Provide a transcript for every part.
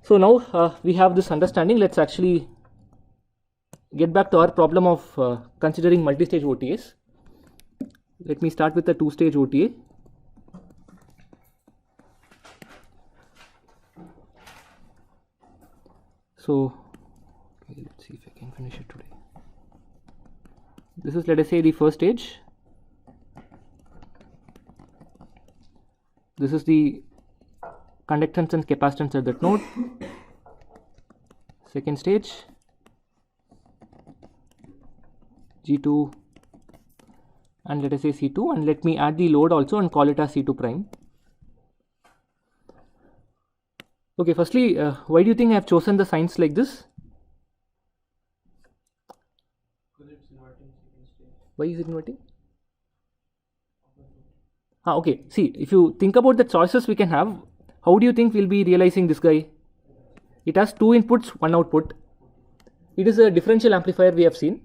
So now we have this understanding. Let's actually get back to our problem of considering multi-stage OTAs. Let me start with the two-stage OTA. So okay, let's see if I can finish it today. This is, let us say, the first stage. This is the conductance and capacitance at that node. Second stage, G2 and let us say C2, and let me add the load also and call it as C2 prime. Okay, firstly, why do you think I have chosen the signs like this? Because it's inverting second stage. Why is it inverting? Okay, see, if you think about the choices we can have, how do you think we'll be realizing this guy? It has two inputs, one output. It is a differential amplifier we have seen.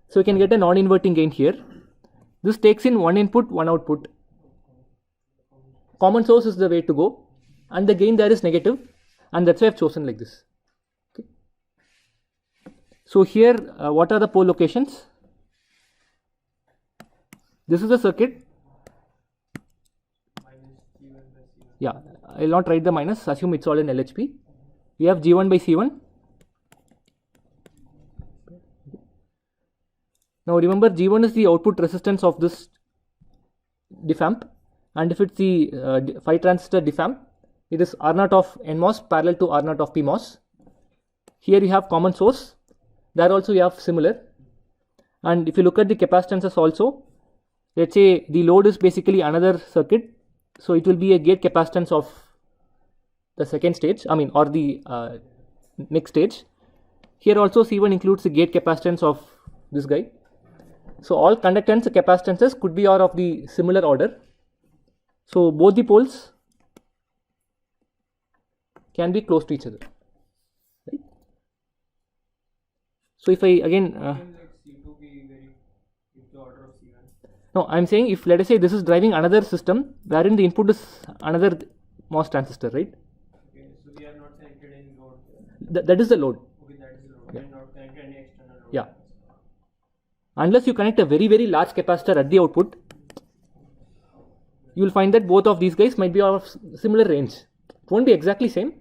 So we can get a non-inverting gain here. This takes in one input, one output. Common source is the way to go. And the gain there is negative. And that's why I've chosen like this. Okay. So here, what are the pole locations? This is the circuit. Yeah, I will not write the minus, assume it's all in LHP. We have G1 by C1. Now remember, G1 is the output resistance of this diff amp, and if it's the 5 transistor diff amp, it is R0 of NMOS parallel to R0 of PMOS. Here you have common source, there also you have similar. And if you look at the capacitances also, let's say the load is basically another circuit, so it will be a gate capacitance of the second stage, or the next stage. Here also C1 includes the gate capacitance of this guy. So all conductance capacitances could be of the similar order. So both the poles can be close to each other. Right? So if I again C2 be very the order of C1. No, I am saying if let us say this is driving another system wherein the input is another MOS transistor, right? Okay, so we are not connected any load. That is the load. Okay, that is the load. Yeah. We are not connected any external load. Yeah. Unless you connect a very, very large capacitor at the output, you will find that both of these guys might be of similar range. It won't be exactly same,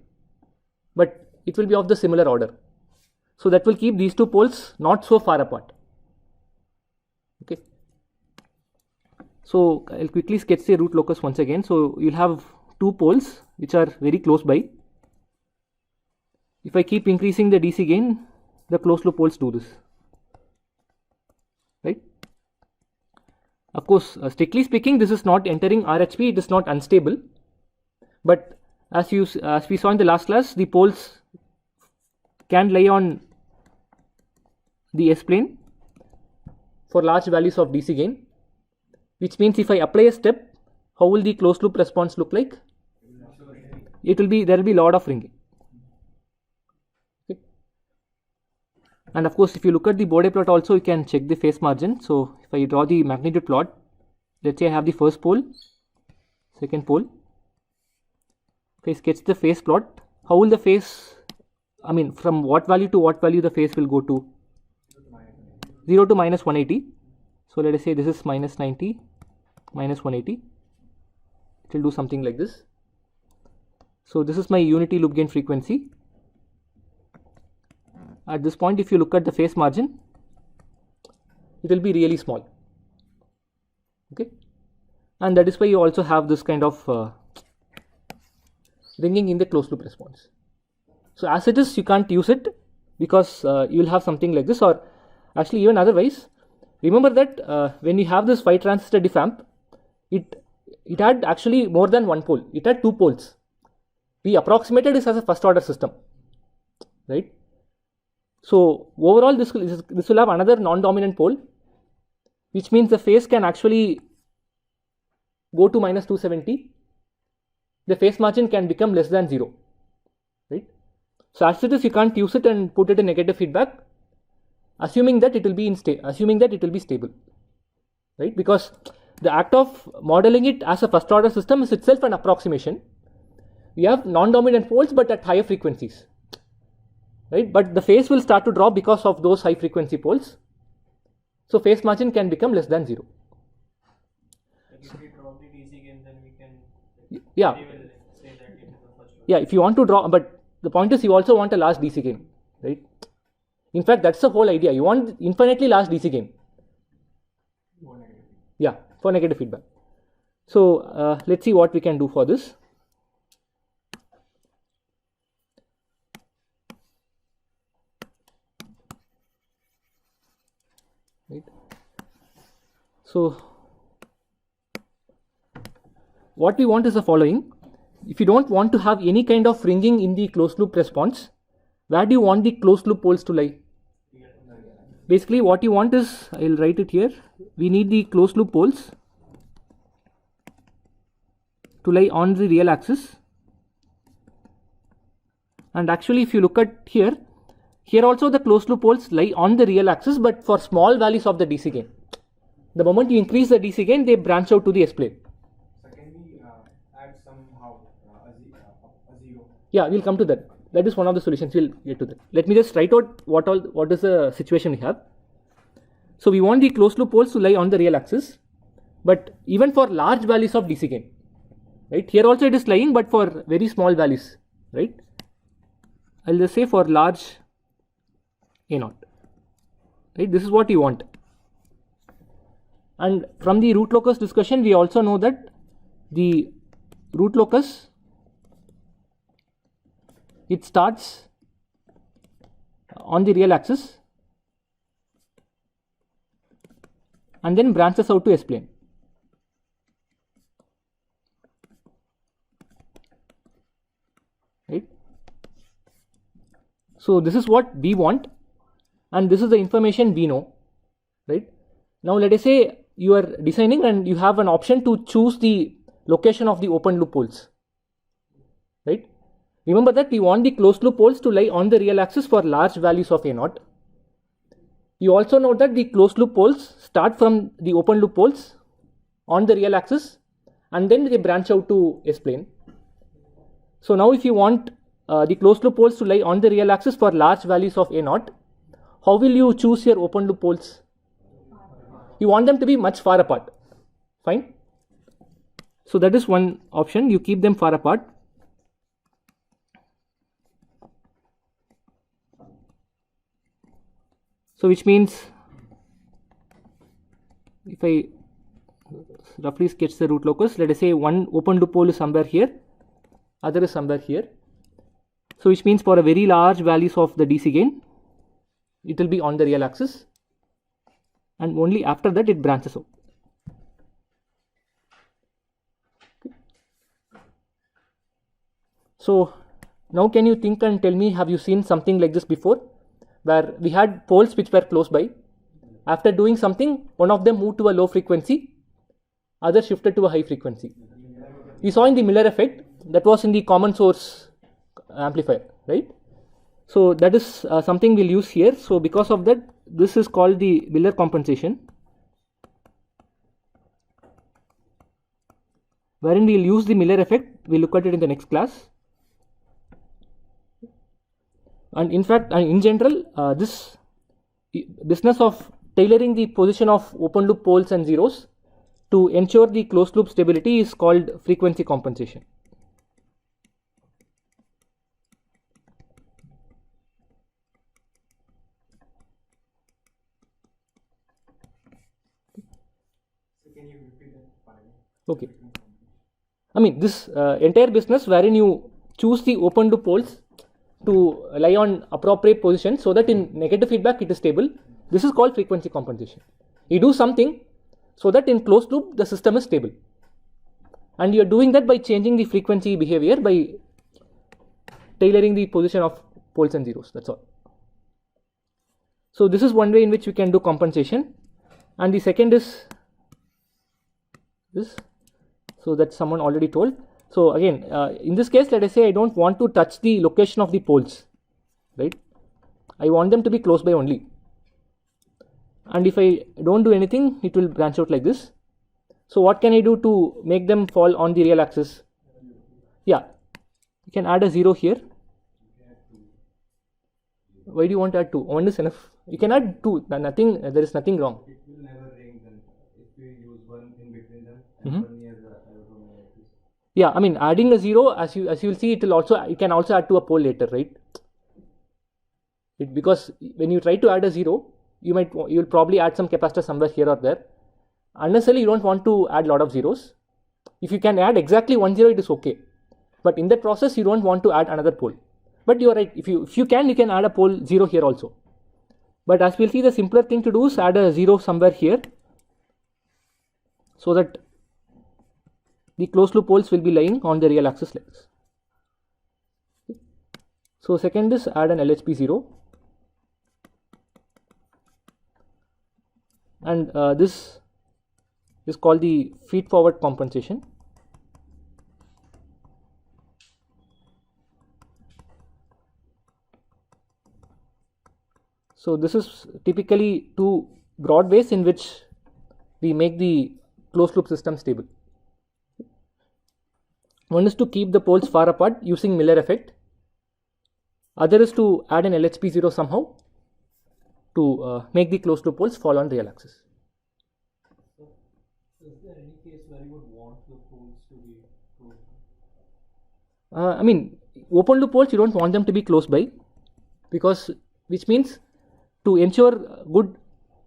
but it will be of the similar order. So that will keep these two poles not so far apart. Okay. So I'll quickly sketch the root locus once again. So you'll have two poles which are very close by. If I keep increasing the DC gain, the closed loop poles do this. Right? Of course, strictly speaking, this is not entering RHP, it is not unstable. But as we saw in the last class, the poles can lie on the S plane for large values of DC gain, which means if I apply a step, how will the closed loop response look like? There will be a lot of ringing. Okay. And of course, if you look at the Bode plot also, you can check the phase margin. So if I draw the magnitude plot, let's say I have the first pole, second pole. If I sketch the phase plot, how will the phase, from what value to what value the phase will go to? 0 to minus 180. So let us say this is minus 90, minus 180. It will do something like this. So this is my unity loop gain frequency. At this point, if you look at the phase margin, it will be really small. Okay, and that is why you also have this kind of ringing in the closed loop response. So as it is, you can't use it because you will have something like this, or actually even otherwise. Remember that when you have this 5 transistor diff amp, it had actually more than one pole. It had 2 poles. We approximated this as a first order system, right? So overall, this will have another non-dominant pole, which means the phase can actually go to minus 270. The phase margin can become less than 0, right? So as it is, you can't use it and put it in negative feedback, assuming that it will be stable, right? Because the act of modeling it as a first order system is itself an approximation. we have non-dominant poles but at higher frequencies, right? But the phase will start to drop because of those high frequency poles. So phase margin can become less than 0. Like if we drop the DC gain, then we can Yeah. very well say that it is the first order. Yeah, if you want to draw, but the point is you also want a large DC gain, right? In fact, that's the whole idea. You want infinitely large DC gain. Yeah, for negative feedback. So let's see what we can do for this. Right. So what we want is the following. If you don't want to have any kind of ringing in the closed loop response, where do you want the closed loop poles to lie? Basically what you want is, I'll write it here, we need the closed loop poles to lie on the real axis. And actually if you look at here also the closed loop poles lie on the real axis, but for small values of the DC gain. The moment you increase the DC gain, they branch out to the S plane. So can we add somehow a zero? Yeah, we'll come to that. That is one of the solutions. We'll get to that. Let me just write out what is the situation we have. So we want the closed loop poles to lie on the real axis, but even for large values of DC gain, right? Here also it is lying, but for very small values, right? I'll just say for large A0, right? This is what you want. And from the root locus discussion, we also know that the root locus, it starts on the real axis and then branches out to S plane. Right? So this is what we want, and this is the information we know. Right? Now let us say you are designing and you have an option to choose the location of the open loop poles. Right? Remember that we want the closed loop poles to lie on the real axis for large values of A0. You also know that the closed loop poles start from the open loop poles on the real axis and then they branch out to S plane. So now if you want the closed loop poles to lie on the real axis for large values of A0, how will you choose your open loop poles? You want them to be much far apart. Fine. So that is one option. You keep them far apart. So which means, if I roughly sketch the root locus, let us say one open loop pole is somewhere here, other is somewhere here. So which means for a very large values of the DC gain, it will be on the real axis, and only after that it branches out. Okay. So now can you think and tell me, have you seen something like this before, where we had poles which were close by? After doing something, one of them moved to a low frequency, other shifted to a high frequency. We saw in the Miller effect, that was in the common source amplifier, right? So that is something we'll use here. So because of that, this is called the Miller compensation, wherein we'll use the Miller effect. We'll look at it in the next class. And in fact, in general, this business of tailoring the position of open loop poles and zeros to ensure the closed loop stability is called frequency compensation. So can you repeat that part? Okay. I mean, this entire business wherein you choose the open loop poles to lie on appropriate position so that in negative feedback it is stable, this is called frequency compensation. You do something so that in closed loop the system is stable, and you are doing that by changing the frequency behavior, by tailoring the position of poles and zeros. That's all. So this is one way in which we can do compensation, and the second is this. So that someone already told. So again, in this case, let us say I don't want to touch the location of the poles, right? I want them to be close by only. And if I don't do anything, it will branch out like this. So what can I do to make them fall on the real axis? Yeah, You can add a 0 here. Why do you want to add 2? 1 is enough. You can add 2. Nothing. There is nothing wrong. It will never ring then if we use one in between them and one near the arrow. Yeah, I mean adding a 0, as you will see, it can also add to a pole later, right? Because when you try to add a 0, you will probably add some capacitor somewhere here or there. Unnecessarily, you don't want to add a lot of zeros. If you can add exactly 1 0, it is okay. But in that process, you don't want to add another pole. But you are right. If you can add a pole 0 here also. But as we'll see, the simpler thing to do is add a 0 somewhere here, so that the closed loop poles will be lying on the real axis like this. So second is add an LHP 0, and this is called the feed forward compensation. So this is typically two broad ways in which we make the closed loop system stable. One is to keep the poles far apart using Miller effect. Other is to add an LHP 0 somehow to make the closed loop poles fall on real axis. So, is there any case where you would want the poles to be close by? I mean, open loop poles, you don't want them to be close by, because which means to ensure good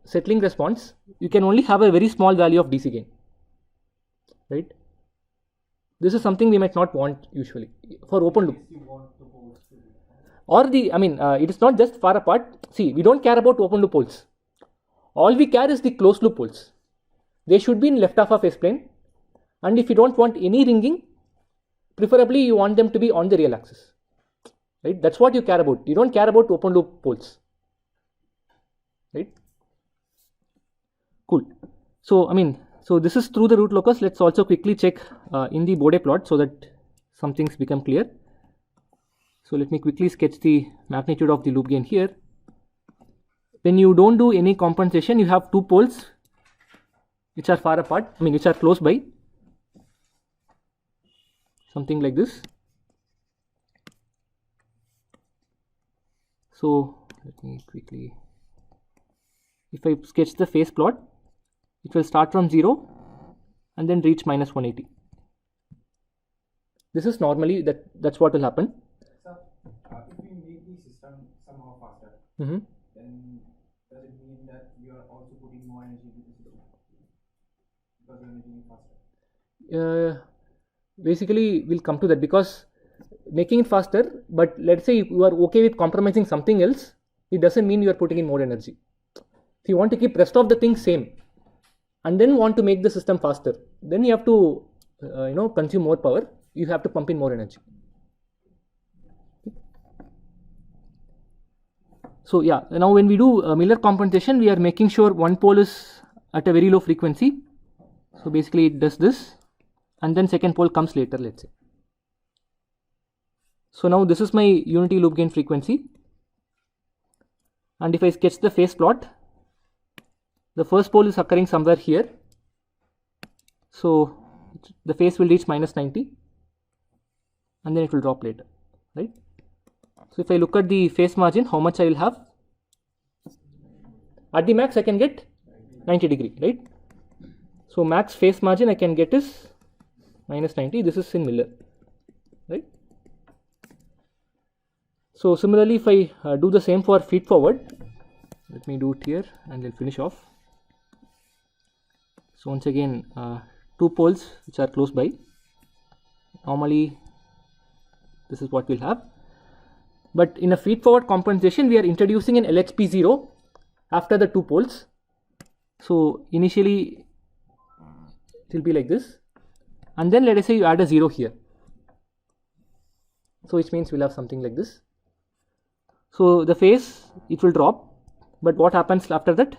settling response, you can only have a very small value of DC gain, right? This is something we might not want usually for open loop. You want the poles to be Or it is not just far apart. See, we don't care about open loop poles. All we care is the closed loop poles. They should be in left half of S plane, and if you don't want any ringing, preferably you want them to be on the real axis, right? That's what you care about. You don't care about open loop poles, right? Cool. So so this is through the root locus. Let's also quickly check in the Bode plot so that some things become clear. So let me quickly sketch the magnitude of the loop gain here. When you don't do any compensation, you have two poles which are far apart, which are close by, something like this. So let me quickly, if I sketch the phase plot, it will start from 0 and then reach minus 180. This is normally that's what will happen. So, if we make the system somehow faster, Mm-hmm. then does it mean that we are also putting more energy into the system because we are making it faster? Basically, we'll come to that, because making it faster, but let's say you are okay with compromising something else, it doesn't mean you are putting in more energy. If you want to keep rest of the things same and then want to make the system faster, then you have to consume more power, you have to pump in more energy. So yeah, now when we do Miller compensation, we are making sure one pole is at a very low frequency. So basically it does this, and then second pole comes later, let's say. So now this is my unity loop gain frequency, and if I sketch the phase plot, the first pole is occurring somewhere here, so the phase will reach minus 90 and then it will drop later, right? So if I look at the phase margin, how much I will have? At the max I can get 90 degree, right? So max phase margin I can get is minus 90. This is in Miller, right? So similarly, if I do the same for feed forward, let me do it here and then finish off. So once again, two poles which are close by. Normally this is what we'll have, but in a feed forward compensation we are introducing an LHP 0 after the two poles. So initially it will be like this, and then let us say you add a 0 here, so which means we'll have something like this. So the phase, it will drop, but what happens after that?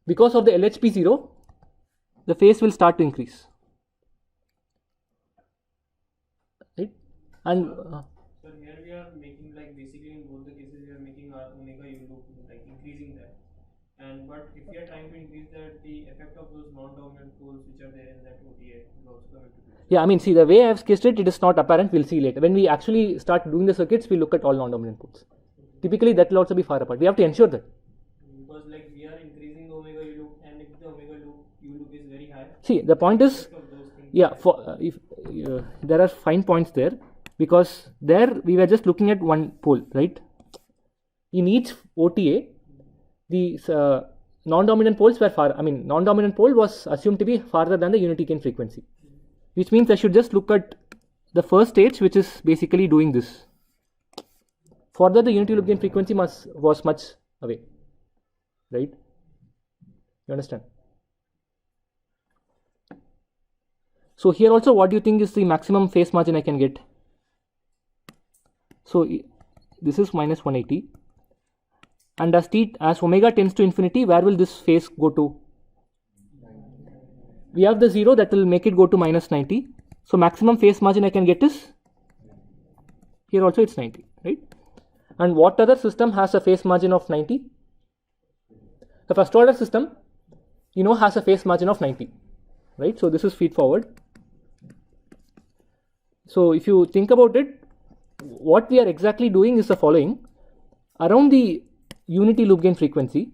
Because of the LHP 0, the phase will start to increase, right? And So here we are making, like, basically in both the cases we are making our omega u loop, like increasing that, But if we are trying to increase that, the effect of those non-dominant poles which are there in that OTA will also come into picture. Yeah, I mean, see, the way I have sketched it, it is not apparent. We'll see later. When we actually start doing the circuits, we look at all non-dominant poles. Typically, that will also be far apart. We have to ensure that. Because like we are increasing the omega U loop, and if the omega U loop is very high. See, the point is, yeah, for if there are fine points there, because there we were just looking at one pole, right? In each OTA, the non-dominant poles were far. I mean, non-dominant pole was assumed to be farther than the unity gain frequency, which means I should just look at the first stage, which is basically doing this. Further, the unity loop gain frequency was much away, right? You understand? So here also, what do you think is the maximum phase margin I can get? So this is minus 180, and as omega tends to infinity, where will this phase go to? We have the 0 that will make it go to minus 90. So maximum phase margin I can get is, here also it's 90, right? And what other system has a phase margin of 90? The first order system, has a phase margin of 90, right? So this is feed forward. So if you think about it, what we are exactly doing is the following. Around the unity loop gain frequency,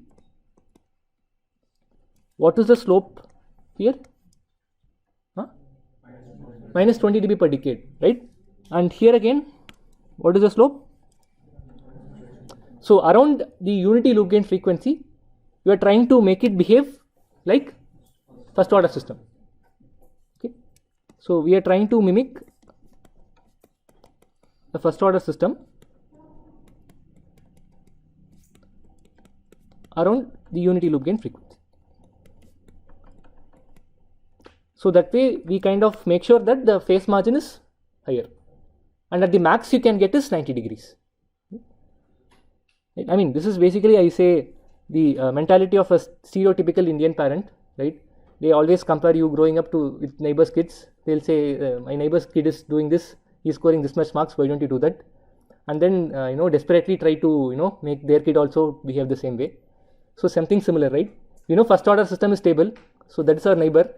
what is the slope here? Minus 20 dB per decade, right? And here again, what is the slope? So around the unity loop gain frequency, you are trying to make it behave like first order system. Okay, so we are trying to mimic the first order system around the unity loop gain frequency. So that way we kind of make sure that the phase margin is higher, and at the max you can get is 90 degrees. I mean, this is basically, I say, the mentality of a stereotypical Indian parent, right? They always compare you growing up with neighbors' kids. They'll say, my neighbor's kid is doing this, he's scoring this much marks, why don't you do that? And then desperately try to make their kid also behave the same way. So something similar, right? First order system is stable, so that is our neighbor.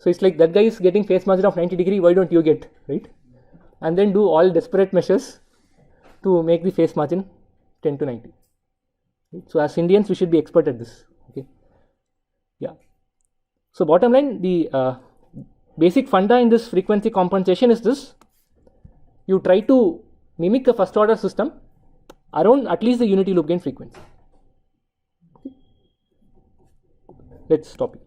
So it's like that guy is getting phase margin of 90 degree, why don't you get, right? And then do all desperate measures to make the phase margin 10 to 90. Right? So as Indians, we should be expert at this. Okay. Yeah. So bottom line, the basic funda in this frequency compensation is this: you try to mimic a first order system around at least the unity loop gain frequency. Okay. Let's stop it.